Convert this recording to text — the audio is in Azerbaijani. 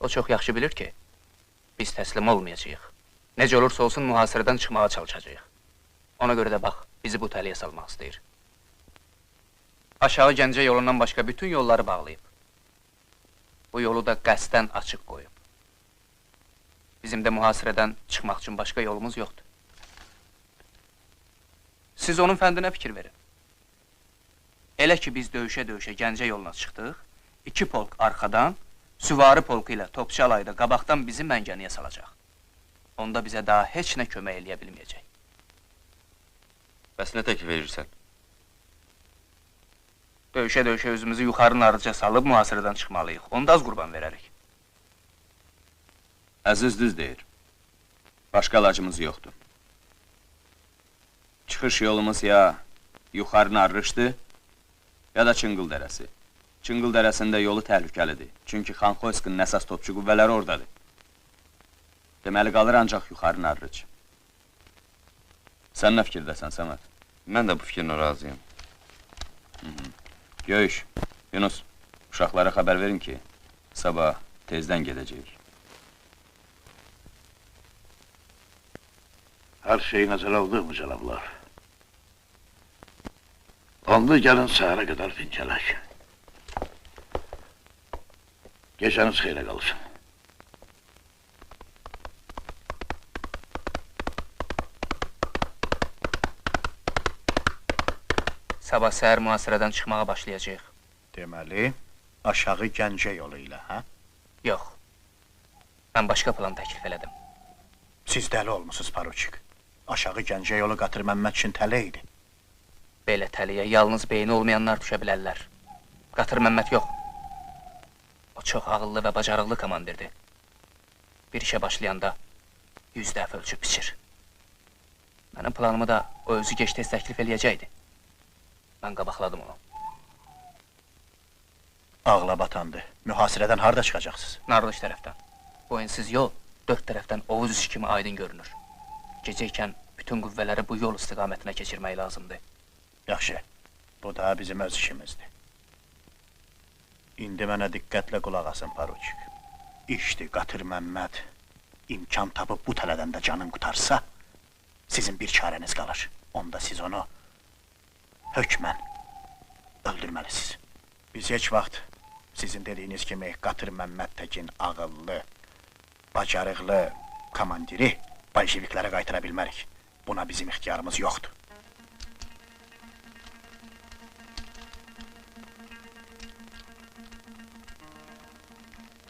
O çox yaxşı bilir ki, biz təslim olmayacağıq. Necə olursa olsun mühasirədən çıxmağa çalışacağıq. Ona görə də bax, bizi bu tələyə salmaq istəyir. Aşağı Gəncə yolundan başqa bütün yolları bağlayıb. Bu yolu da qəsdən açıq qoyub. Bizim də mühasirədən çıxmaq üçün başqa yolumuz yoxdur. Siz onun fəndinə fikir verin. Elə ki biz döyüşə-döyüşə Gəncə yoluna çıxdıq, 2 polk arxadan, süvari polku ilə Topçu alayda qabaqdan bizi məngəniyə salacaq. Onda bizə daha heç nə kömək eləyə bilməyəcək. Bəs nə təklif verirsən? Döyüşə-döyüşə özümüzü yuxarı narıca salıb mühasirədən çıxmalıyıq. Onda az qurban verərik. Əziz düz deyir. Başqa ilacımız yoxdur. Çıxış yolumuz ya yuxarı narrışdır, ya da Çınqıl dərəsi. Çınqıl dərəsində yolu təhlükəlidir. Çünki Xanxoyskinin əsas topçu qüvvələri oradadır. Deməli qalır ancaq yuxarı narrıc. Sən nə fikirdəsən, Səməd? Mən də bu fikrinə razıyam. Göyüş, Yunus, uşaqlara xəbər verin ki, sabah tezdən gedəcəyik. Hər şeyi nəzərə aldıq mı, cənablar? Onda gəlin səhərə qədər dincələk. Gecəniz xeyrə qalsın. Sabah səhər mühasirədən çıxmağa başlayacağıq. Deməli, aşağı Gəncə yolu ilə, hə? Yox. Mən başqa plan təklif elədim. Siz dəli olmusunuz, Paruçik. Aşağı Gəncə yolu Qatır Məmməd üçün tələ idi. Belə təliyə yalnız beyni olmayanlar düşə bilərlər. Qatır Məmməd yox. O çox ağıllı və bacarıqlı komandirdir. Bir işə başlayanda 100 dəfə ölçüb biçir. Mənim planımı da o özü geç-tez təklif eləyəcəkdi. Mən qabaqladım onu. Ağla batandı. Mühasirədən harada çıxacaqsınız? Narlış tərəfdən. Bu ensiz yol 4 tərəfdən Oğuz işi kimi aydın görünür. Gecə ikən bütün qüvvələri bu yol istiqamətinə keçirmək lazımdır. Yaxşı, bu da bizim öz işimizdir. İndi mənə diqqətlə qulaq asın, Paruçik. İşdi Qatır Məmməd imkan tapıb bu tələdən də canın qutarsa, sizin bir çarəniz qalır. Onda siz onu hökmən öldürməlisiniz. Biz heç vaxt sizin dediyiniz kimi Qatır Məmməd təkin ağıllı, bacarıqlı komandiri bolşeviklərə qaytıra bilmərik. Buna bizim ixtiyarımız yoxdur.